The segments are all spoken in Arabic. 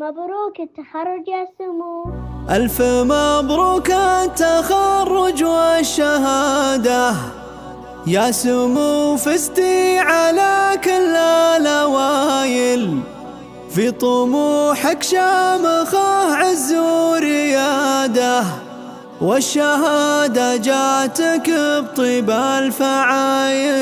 مبروك التخرج يا سمو. ألف مبروك التخرج والشهادة يا سمو، فزتي على كل الأوائل، في طموحك شامخة عز وريادة، والشهادة جاتك بطيب الفعايل.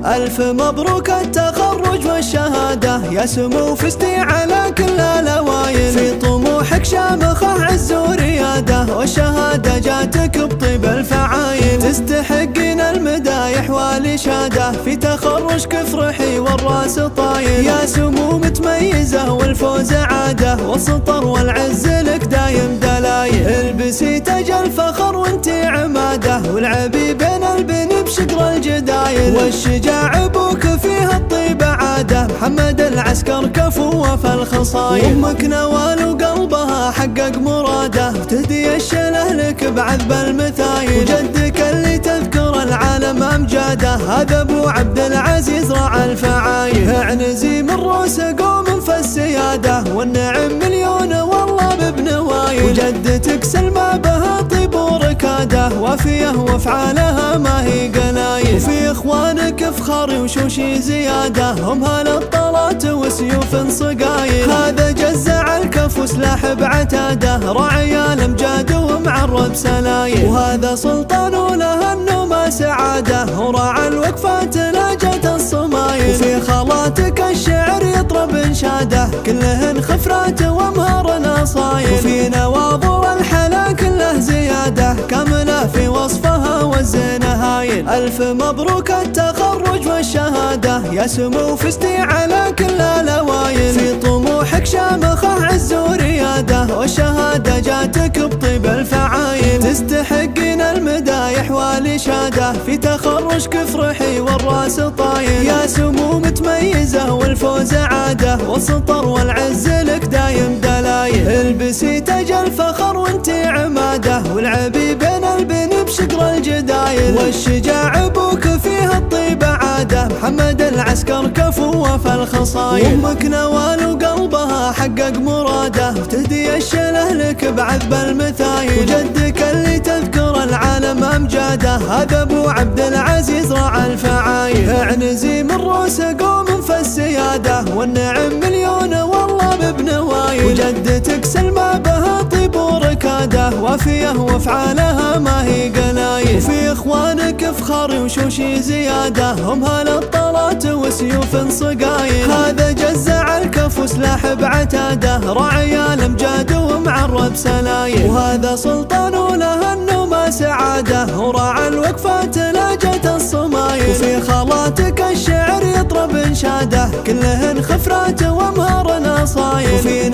ألف مبروك التخرج والشهادة يا سمو، فزتي على كل الأوائل، في طموحك شامخة عز وريادة، والشهادة جاتك بطيب الفعايل. تستحقين المدايح والإشادة، في تخرجك افرحي والراس طايل، يا سمو متميزة والفوز عادة، والسطر والعز لك دايم دلايل. البسي تاج الفخر وانتي عمادة، والعبي بين البن بشقر الجدايل، والشجاع ابوك فيها الطيبة عادة، محمد العسكر كفو في الخصايل. امك نوال وقلبها حقق مراده، تهدي الشله لك بعذب المثايل، وجدك اللي تذكر العالم امجاده، هذا ابو عبد العزيز راعى الفعايل. اعنزي من روس قوم في السياده، والنعم مليون والله ببنوايل، وجدتك سلمى بها طيب وركاده، وافيه وافعالها ما هي قلايل. وفي اخوانك افخاري وشوشي زياده، هم هالطلات وسيوف صقايل، هذا جزع الكف وسلاح بعتاده، راعي الامجاد ومعرب سلايل، وهذا سلطان وله النوم سعاده، وراعى الوقفات لاجت الصمايل. وفي خالاتك الشعر يطرب انشاده، كلهن خفرات وامهار نصايل، وفي نواظر الحلا كله زياده، كامله في وصفها والزين هايل. ألف مبروك التخرج والشهادة يا سمو، فزتي على كل الأوائل، في طموحك شامخة عز وريادة، والشهادة جاتك بطيب الفعايل. تستحقين المدايح والإشادة، في تخرجك افرحي والراس طايل، يا سمو متميزة والفوز عادة، والسطر والعز لك دايم دلايل. البسي تاج الفخر وانتي عمادة، والعبي بين البن بشقر الجدايل، والشجاع ابوك فيها الطيبة عادة، محمد العسكر كفو في الخصايل. امك نوال وقلبها حقق مراده، تهدي الشله لك بعذب المثايل، وجدك اللي تذكر العالم امجاده، هذا ابو عبد العزيز راعى الفعايل. اعنزي من روس قوم في السياده، والنعم مليون والله ببنوايل، وجدتك سلمى بها طيب وركاده، وافيه وافعالها ما هي قلايل. وفي اخوانك افخاري وشوشي زياده، هم هالطلات وسيوف صقايل، هذا جزع الكف وسلاح بعتاده، راعي الامجاد ومعرب سلايل، وهذا سلطان وله النوم سعاده، وراعى الوقفات لاجت الصمايل. وفي خالاتك الشعر يطرب انشاده، كلهن خفرات وامهار نصايل، وفي